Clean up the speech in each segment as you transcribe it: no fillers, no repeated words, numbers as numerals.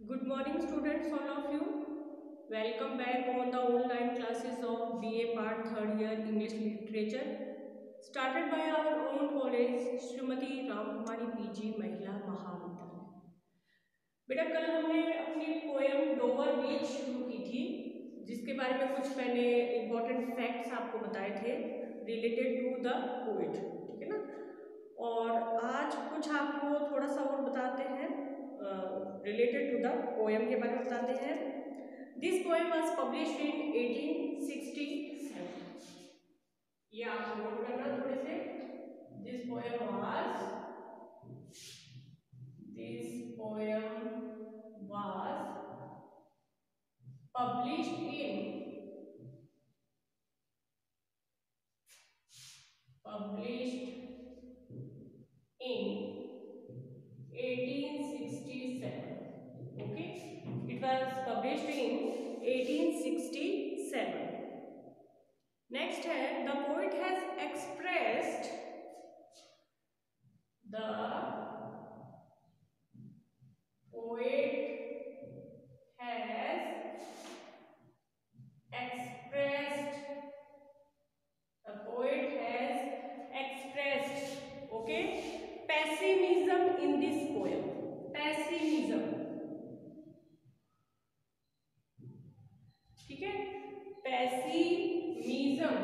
Good morning, students, all of you. Welcome back on the online classes of BA Part 3rd Year English Literature, started by our own college, Srimati Ramkumari PG महिला महाविद्यालय। बेटा कल हमने अपनी poem Dover बीच शुरू की थी, जिसके बारे में कुछ मैंने इम्पोर्टेंट फैक्ट्स आपको बताए थे रिलेटेड टू द पोएट, ठीक है ना। और आज कुछ आपको थोड़ा सा और बताते हैं रिलेटेड टू द पोएम के बारे में बताते हैं। This poem was published in 1867। ये आप नोट करना थोड़े से। This poem was published in 1867. Okay, it was published in 1867. Next है, the poet has expressed the poet has expressed the poet has expressed okay pessimism in this poem. Pessimism, ठीक है, pessimism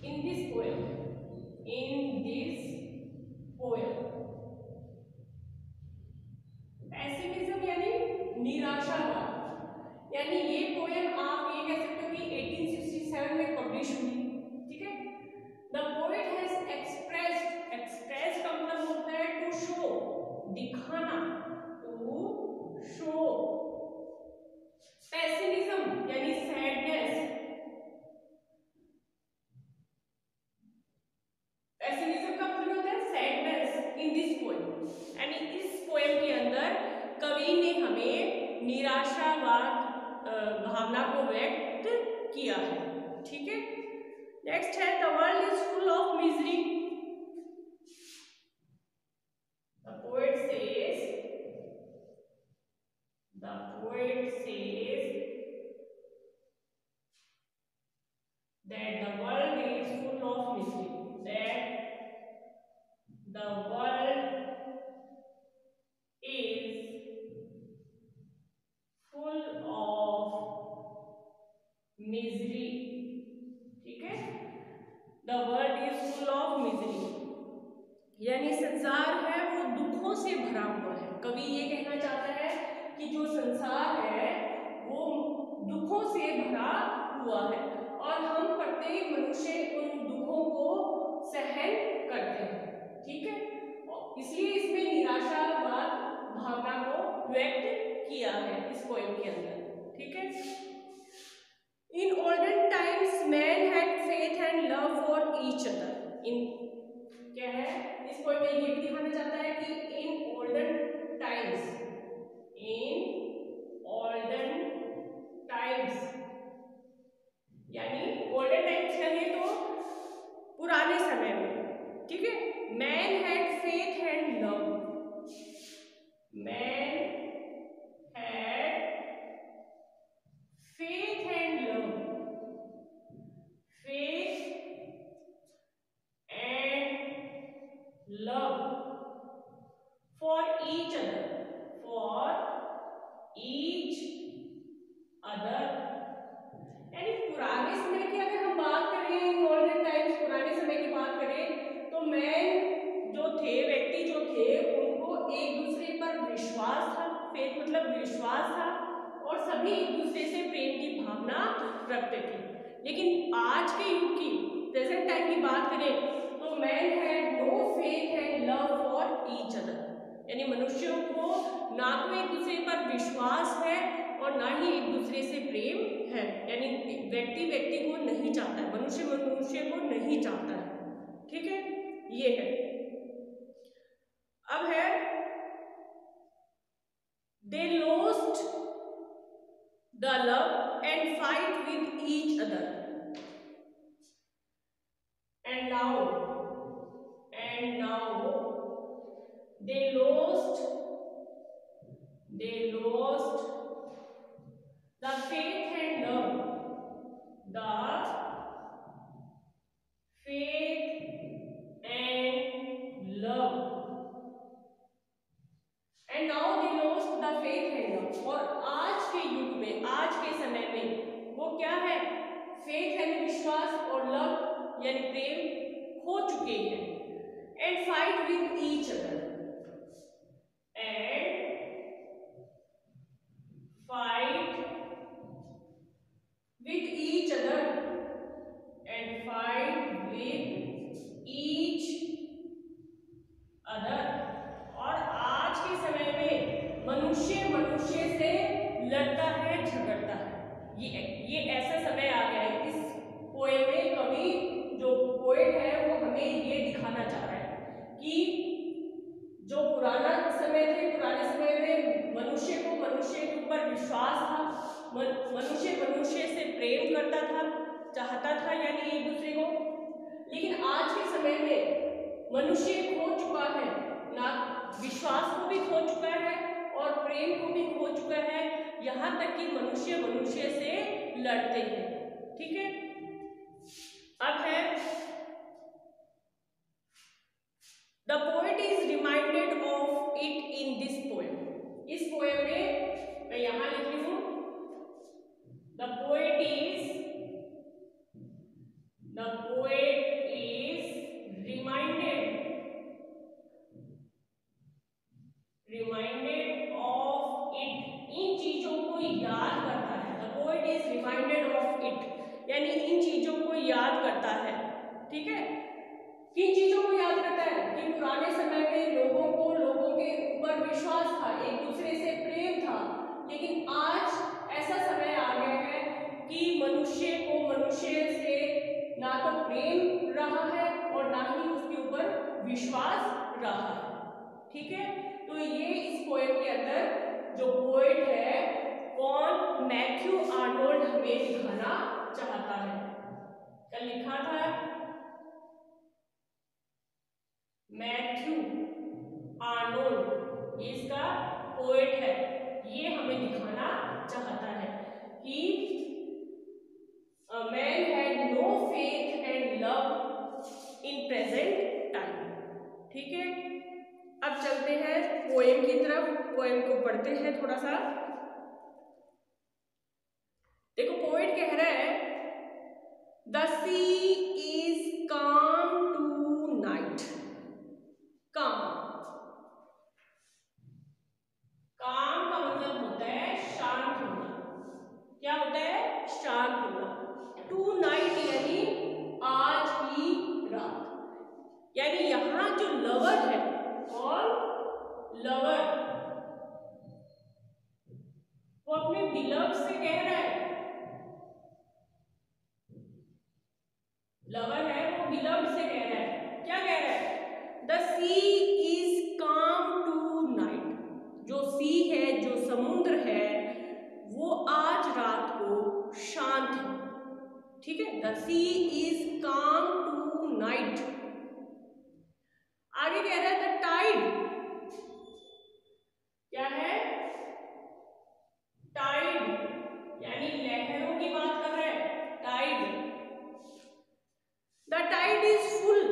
in this poem. Pessimism यानी निराशावाद, यानी ये poem आप ये कह सकते हो कि 1867 में पब्लिश हुई, ठीक है। द पोएट हैज एक्सप्रेस का मतलब होता है टू शो, दिखाना, टू शो। पेसिमिज्म यानी सैडनेस, पेसिमिज्म का मतलब होता है सैडनेस इन दिस पोएम, यानी इस पोएम के अंदर कवि ने हमें निराशावाद भावना को व्यक्त किया है, ठीक है। नेक्स्ट है, the world is full of misery. The poet says that the world is full of misery, that the world is full of misery, ठीक है। The world is full of misery यानी संसार है वो दुखों से भरा हुआ है। कवि ये कहना चाहता है कि जो संसार है वो दुखों से भरा हुआ है और हम प्रत्येक मनुष्य उन दुखों को सहन करते हैं, ठीक है। इसलिए इसमें निराशावाद भावना को व्यक्त किया है इस पोएम के अंदर, ठीक है। In olden times man had faith and love for each other. इन क्या है, इस पोएम में ये भी दिखाना चाहता है कि इन ओल्डन टाइम्स यानी ओल्डन टाइम्स कहें तो पुराने समय में, ठीक है। Man had faith and love, man had faith and love, faith and love for each other, यानी पुराने समय की अगर हम बात करें, इन ओल्डन टाइम्स पुराने समय की बात करें तो मैन जो थे, व्यक्ति जो थे, उनको एक दूसरे पर विश्वास था, फेथ मतलब विश्वास था, और सभी एक दूसरे से प्रेम की भावना रखते थे। लेकिन आज के युग की, प्रेजेंट टाइम की बात करें तो man had no faith and love for each other, यानी मनुष्यों को ना तो एक दूसरे पर विश्वास है और ना ही एक दूसरे से प्रेम है, यानी व्यक्ति व्यक्ति को नहीं चाहता है, मनुष्य मनुष्य को नहीं चाहता है, ठीक है। ये है। अब है, they lost the love and fight with each other and now they lost they lost the faith and love, the faith and love, and now they lost the faith and love। और आज के युग में, आज के समय में वो क्या है, फेथ यानी विश्वास और लव यानी प्रेम खो चुके हैं। And fight with each other, and fight with each other, and fight with each other। और आज के समय में मनुष्य मनुष्य से लड़ता है, झगड़ता है। ये ऐसा समय आ गया है। इस पोएम में कवि जो पोएट है वो हमें ये दिखाना चाह रहा है कि जो पुराना समय थे, पुराने समय में मनुष्य को मनुष्य के ऊपर विश्वास था, मनुष्य मनुष्य से प्रेम करता था, चाहता था यानी एक दूसरे को। लेकिन आज के समय में मनुष्य खो चुका है, ना विश्वास को भी खो चुका है और प्रेम को भी खो चुका है, यहाँ तक कि मनुष्य मनुष्य से लड़ते हैं। ठीक है, अब है the poet is reminded of it in this poem. इस पोएम में मैं यहां लिखी हूं, the poet is reminded of it, इन चीजों को याद करता है। The poet is reminded of it यानी इन चीजों को याद करता है। ठीक है, किन चीजों को याद करता है कि पुराने समय में लोगों के ऊपर विश्वास था, एक दूसरे से प्रेम था। लेकिन आज ऐसा समय आ गया है कि मनुष्य को मनुष्य से ना तो प्रेम रहा है और ना ही उसके ऊपर विश्वास रहा है। ठीक है, तो ये इस पोएम के अंदर जो पोएट है कौन, मैथ्यू आर्नोल्ड हमें दिखाना चाहता है। कल लिखा था मैथ्यू आर्नोल्ड, ये इसका पोएट है। ये हमें दिखाना चाहता है कि a man had no faith and love in present time। ठीक है, अब चलते हैं पोएम की तरफ, पोएम को पढ़ते हैं थोड़ा सा। देखो पोएट कह रहा है द सी इज काम टू नाइट। काम, काम का मतलब होता है शांत होना। क्या होता है, शांत होना। टू नाइट यानी आज की रात, यानी यहां जो लवर है और लवर वो अपने बिलव से कह रहा है, लवर है वो बिलव से कह रहा है, क्या कह रहा है, द सी इज काम टू नाइट। जो सी है, जो समुद्र है, वो आज रात को शांत है। ठीक है, द सी इज काम टू नाइट। आगे कह रहा है द टाइड, क्या है, टाइड यानी लहरों की बात कर रहा है, tide. The tide is full,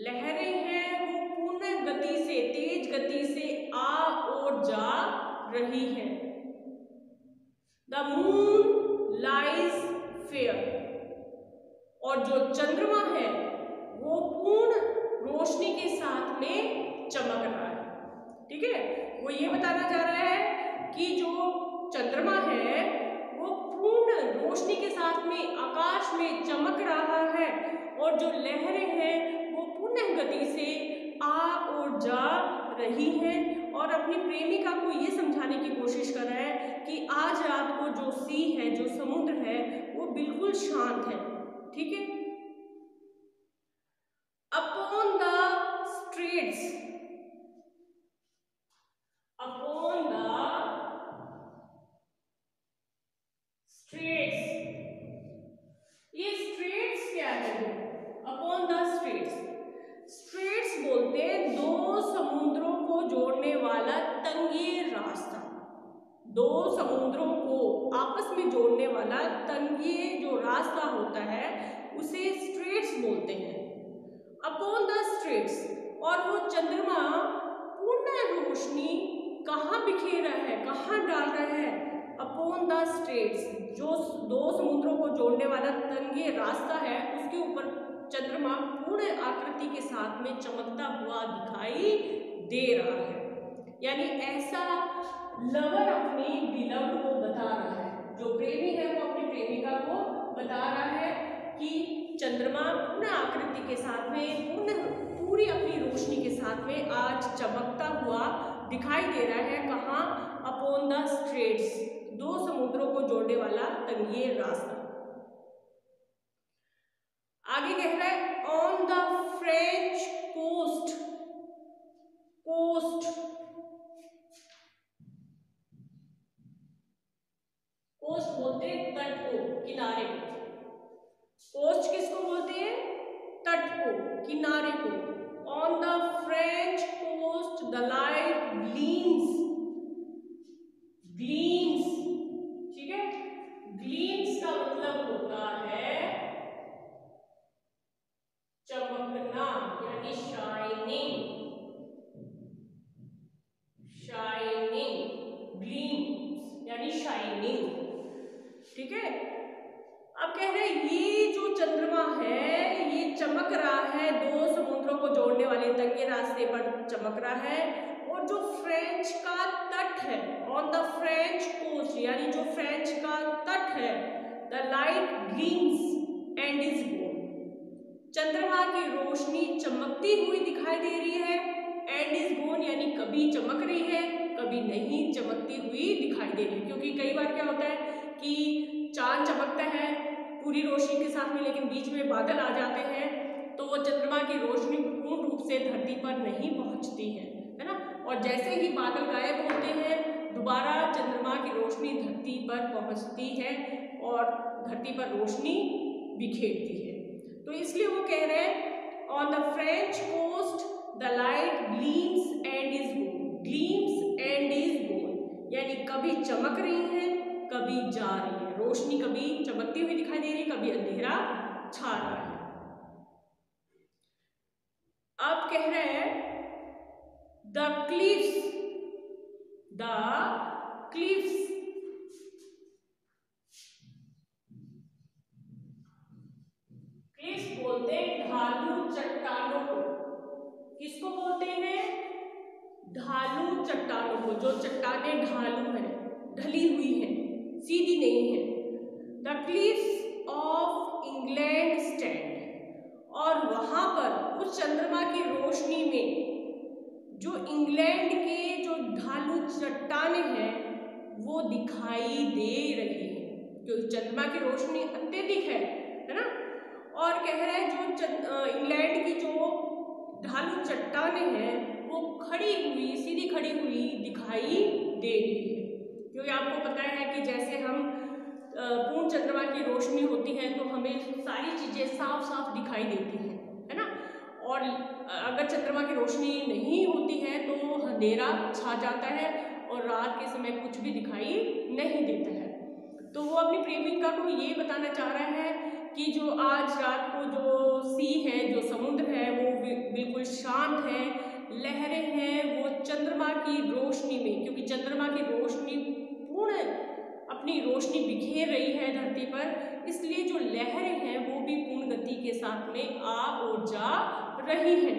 लहरें हैं वो पूर्ण गति से, तेज गति से आ और जा रही है। द मून लाइज फेयर, और जो चंद्रमा है वो पूर्ण रोशनी के साथ में चमक रहा है। ठीक है, वो ये बताना चाह रहा है कि जो चंद्रमा है वो पूर्ण रोशनी के साथ में आकाश में चमक रहा है, और जो लहरें हैं वो पूर्ण गति से आ और जा रही हैं, और अपनी प्रेमिका को ये समझाने की कोशिश कर रहा है कि आज रात को जो सी है, जो समुद्र है, वो बिल्कुल शांत है। ठीक है, upon the straits, upon the straits, ये स्ट्रेट्स क्या है, अपॉन द स्ट्रेट्स, स्ट्रेट्स बोलते हैं दो समुद्रों को जोड़ने वाला तंगे रास्ता। दो समुद्रों को आपस में जोड़ने वाला तंगीय जो रास्ता होता है उसे स्ट्रेट्स बोलते हैं। अपॉन द स्ट्रेट्स, और वो चंद्रमा पूर्ण रोशनी कहाँ बिखेर रहा है, कहाँ डाल रहा है? अपॉन द स्ट्रेट्स, जो दो समुद्रों को जोड़ने वाला तंगीय रास्ता है उसके ऊपर चंद्रमा पूर्ण आकृति के साथ में चमकता हुआ दिखाई दे रहा है। यानी ऐसा लवर अपनी बिलव्ड को बता रहा है, जो प्रेमी है वो अपनी प्रेमिका को बता रहा है कि चंद्रमा पूर्ण आकृति के साथ में पूरी अपनी रोशनी के साथ में आज चमकता हुआ दिखाई दे रहा है। कहाँ? अपॉन द स्ट्रेट्स, दो समुद्रों को जोड़ने वाला तंगीय रास्ता। आगे कह रहा है on the French coast, coast बोलते हैं तट को, किनारे को। कोस्ट किसको बोलते हैं? तट को, किनारे को। On the French coast the light gleams, gleams, ठीक है। ग्लीम्स का मतलब होता है चमकना, यानी शाइनिंग, शाइनिंग, ग्लीम यानी शाइनिंग, ठीक है। अब कह रहे हैं ये जो चंद्रमा है ये चमक रहा है, दो समुद्रों को जोड़ने वाले तंगीय रास्ते पर चमक रहा है। और जो फ्रेंच का तट है, ऑन द फ्रेंच कोस्ट, यानी जो फ्रेंच का तट है, the light gleams and is gone, चंद्रमा की रोशनी चमकती हुई दिखाई दे रही है। एंड इज गोन यानी कभी चमक रही है, कभी नहीं चमकती हुई दिखाई दे रही है। क्योंकि कई बार क्या होता है कि चांद चमकता है पूरी रोशनी के साथ में, लेकिन बीच में बादल आ जाते हैं तो वो चंद्रमा की रोशनी पूर्ण रूप से धरती पर नहीं पहुंचती है ना। और जैसे ही बादल गायब होते हैं दोबारा चंद्रमा की रोशनी धरती पर पहुंचती है और धरती पर रोशनी बिखेरती है। तो इसलिए वो कह रहे हैं on the French coast the light gleams and is gone, gleams and is gone यानी कभी चमक रही है कभी जा रही है, रोशनी कभी चमकती हुई दिखाई दे रही है, कभी अंधेरा छा रहा है। अब कह रहे हैं the cliffs, the cliffs, cliffs बोलते हैं ढालू चट्टानों को। किसको बोलते हैं? ढालू चट्टानों को, जो चट्टानें ढालू हैं, ढली हुई हैं, सीधी नहीं है। The cliffs of England stand, और वहां पर उस चंद्रमा की रोशनी में जो इंग्लैंड के जो ढालू चट्टानें हैं वो दिखाई दे रही है, क्योंकि चंद्रमा की रोशनी अत्यधिक है ना। और कह रहे हैं जो इंग्लैंड की जो ढालू चट्टानें हैं वो खड़ी हुई, सीधी खड़ी हुई दिखाई दे रही है। क्योंकि आपको पता है कि जैसे हम पूर्ण चंद्रमा की रोशनी होती है तो हमें सारी चीजें साफ साफ दिखाई देती हैं, है ना। और अगर चंद्रमा की रोशनी नहीं होती है तो अंधेरा छा जाता है और रात के समय कुछ भी दिखाई नहीं देता है। तो वो अपनी प्रेमिका को ये बताना चाह रहा है कि जो आज रात को जो सी है, जो समुद्र है वो बिल्कुल शांत है, लहरें हैं वो चंद्रमा की रोशनी में, क्योंकि चंद्रमा की रोशनी पूर्ण अपनी रोशनी बिखेर रही है धरती पर, इसलिए जो लहरें हैं वो भी पूर्ण गति के साथ में आ और जा रही है।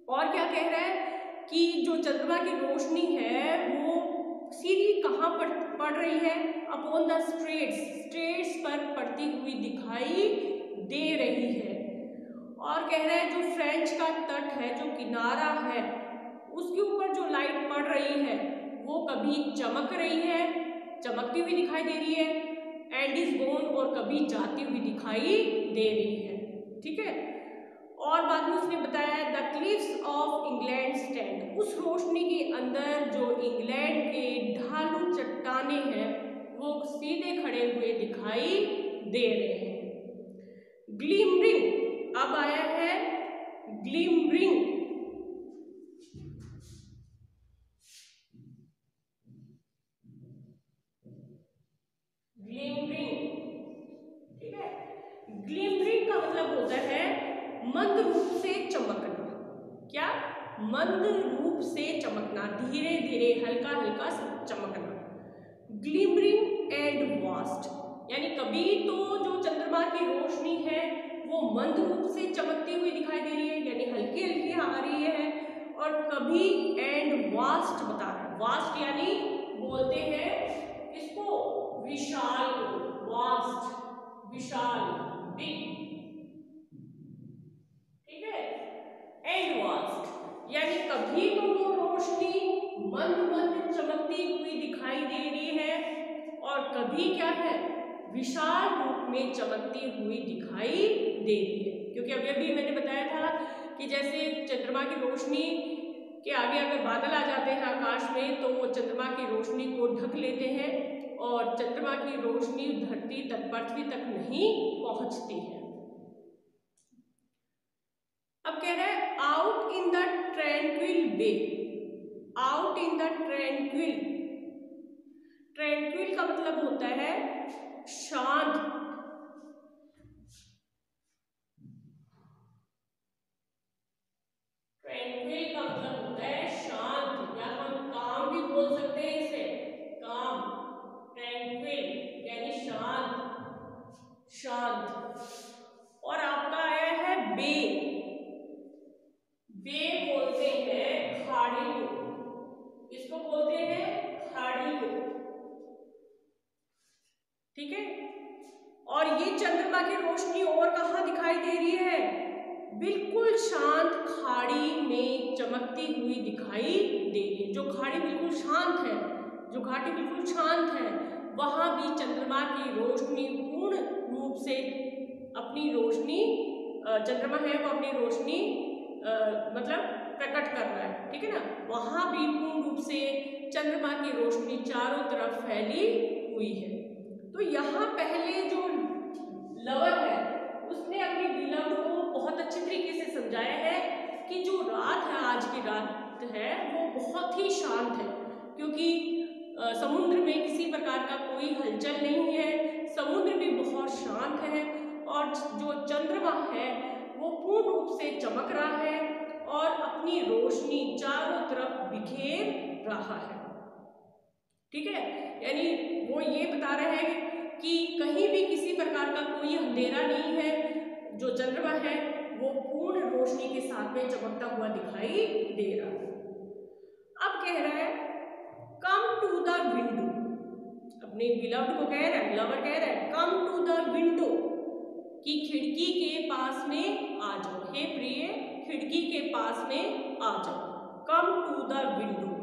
और क्या कह रहा है कि जो चंद्रमा की रोशनी है वो सीधी कहाँ पर पड़ रही है? अपॉन द स्ट्रेट्स, स्ट्रेट्स पर पड़ती हुई दिखाई दे रही है। और कह रहे हैं जो फ्रेंच का तट है, जो किनारा है, उसके ऊपर जो लाइट पड़ रही है वो कभी चमक रही है, चमकती हुई दिखाई दे रही है, एंड इज गोन, और कभी जाती हुई दिखाई दे रही है, ठीक है। और बाद में उसने बताया the cliffs of England stand, उस रोशनी के अंदर जो इंग्लैंड के ढालू चट्टानें हैं वो सीधे खड़े हुए दिखाई दे रहे हैं। ग्लिमरिंग, अब आया है ग्लिमरिंग। मंद रूप से चमकना, धीरे धीरे हल्का हल्का चमकना। ग्लिमरिंग एंड वास्ट, यानी कभी तो जो चंद्रमा की रोशनी है वो मंद रूप से चमकती हुई दिखाई दे रही है, यानी हल्की हल्की आ रही है, और कभी एंड वास्ट बता रहा है। वास्ट यानी बोलते हैं इसको विशाल, वास्ट विशाल, बिग, ठीक है। एंड वास्ट यानी कभी तो वो रोशनी मंद मंद चमकती हुई दिखाई दे रही है, और कभी क्या है, विशाल रूप में चमकती हुई दिखाई दे रही है। क्योंकि अभी अभी मैंने बताया था कि जैसे चंद्रमा की रोशनी के आगे अगर बादल आ जाते हैं आकाश में तो वो चंद्रमा की रोशनी को ढक लेते हैं, और चंद्रमा की रोशनी धरती तक, पृथ्वी तक नहीं पहुंचती है। अब कह रहा है out in the tranquil bay, out in the tranquil, tranquil का मतलब होता है शांत, ट्रैंक्विल का मतलब होता है शांत, या हम काम भी बोल सकते हैं इसे, काम, ट्रैंक्विल यानी शांत, शांत। और आपका आया है बे, बे बोलते हैं खाड़ी को, इसको बोलते हैं खाड़ी को, ठीक है। और ये चंद्रमा की रोशनी और कहाँ दिखाई दे रही है, बिल्कुल शांत खाड़ी में चमकती हुई दिखाई दे रही है। जो खाड़ी बिल्कुल शांत है, जो घाटी बिल्कुल शांत है, वहां भी चंद्रमा की रोशनी पूर्ण रूप से अपनी रोशनी, चंद्रमा है वो अपनी रोशनी मतलब प्रकट कर रहा है, ठीक है ना। वहां भी पूर्ण रूप से चंद्रमा की रोशनी चारों तरफ फैली हुई है। तो यहाँ पहले जो लवर है उसने अपनी बिलव को बहुत अच्छी तरीके से समझाया है कि जो रात है, आज की रात है, वो बहुत ही शांत है, क्योंकि समुद्र में किसी प्रकार का कोई हलचल नहीं है, समुद्र भी बहुत शांत है, और जो चंद्रमा है वो पूर्ण रूप से चमक रहा है और अपनी रोशनी चारों तरफ बिखेर रहा है, ठीक है। यानी वो ये बता रहे हैं कि कहीं भी किसी प्रकार का कोई अंधेरा नहीं है, जो चंद्रमा है वो पूर्ण रोशनी के साथ में चमकता हुआ दिखाई दे रहा है। अब कह रहा है कम टू द विंडो, अपने बिलव्ड को कह रहा है, लवर कह रहा है कम टू द विंडो, कि खिड़की के पास में आ जाओ, हे प्रिय खिड़की के पास में आ जाओ, come to the window.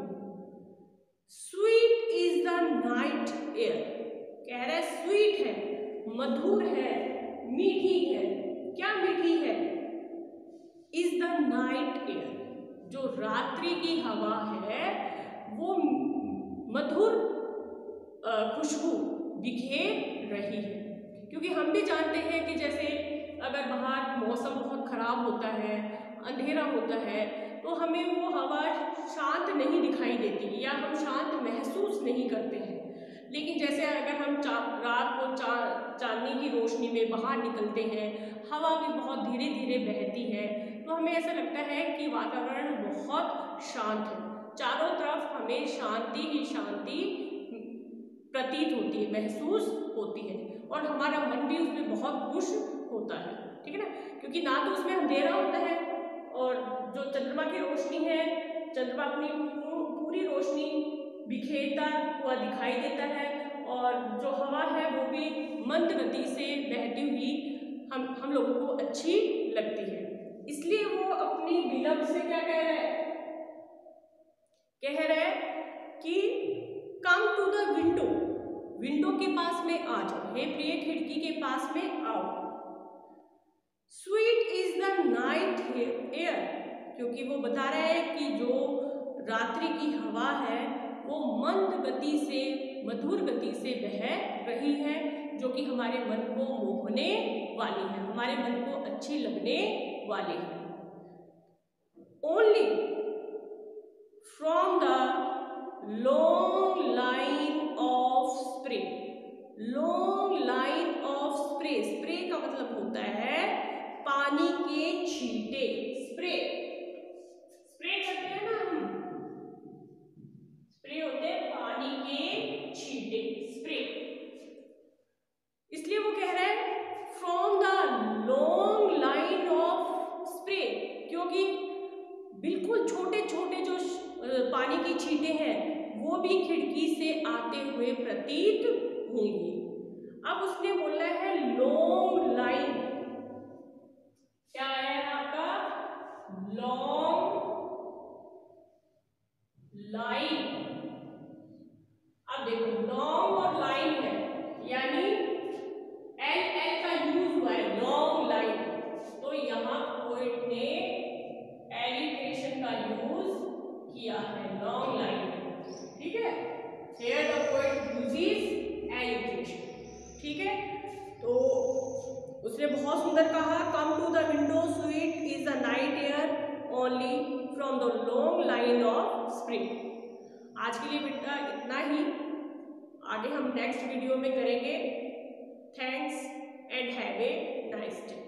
Sweet is the night air, कह रहा है स्वीट है, मधुर है, मीठी है, क्या मीठी है, इज द नाइट एयर, जो रात्रि की हवा है वो मधुर खुशबू बिखेर रही है। क्योंकि हम भी जानते हैं कि जैसे अगर बाहर मौसम बहुत खराब होता है, अंधेरा होता है, तो हमें वो हवा शांत नहीं दिखाई देती या हम शांत महसूस नहीं करते हैं। लेकिन जैसे अगर हम रात को चांदनी की रोशनी में बाहर निकलते हैं, हवा भी बहुत धीरे धीरे बहती है, तो हमें ऐसा लगता है कि वातावरण बहुत शांत है, चारों तरफ हमें शांति ही शांति प्रतीत होती है, महसूस होती है, और हमारा मन भी उसमें बहुत खुश होता है, ठीक है ना। क्योंकि ना तो उसमें अंधेरा होता है, और जो चंद्रमा की रोशनी है, चंद्रमा अपनी पूरी रोशनी बिखेरता हुआ दिखाई देता है, और जो हवा है वो भी मंद गति से बहती हुई हम लोगों को अच्छी लगती है। इसलिए वो अपनी बिलव से क्या कह रहा है, कि come to the window, window के पास में आ जाओ, हे प्रिय खिड़की के पास में आओ। Sweet is the night air, क्योंकि वो बता रहा है कि जो रात्रि की हवा है वो मंद गति से, मधुर गति से बह रही है, जो कि हमारे मन को मोहने वाली है, हमारे मन को अच्छी लगने वाली है। Only from the long line of spray, long line of spray, spray का मतलब होता है पानी के छींटे, स्प्रे, स्प्रे का पानी की छींटें हैं वो भी खिड़की से आते हुए प्रतीत होंगी। अब उसने बोला है लॉन्ग लाइन, क्या है आपका लॉन्ग लाइन। अब देखो लॉन्ग और लाइन है यानी एल एल का यूज हुआ है लॉन्ग लाइन, तो यहां पोएट ने एलिट्रेशन का यूज किया है लॉन्ग लाइन, ठीक है। Here the poet uses alliteration, ठीक है। तो उसने बहुत सुंदर कहा, come to the window sweet is the night air only from the long line of spring. आज के लिए बेटा इतना ही, आगे हम नेक्स्ट वीडियो में करेंगे। Thanks and have a nice day.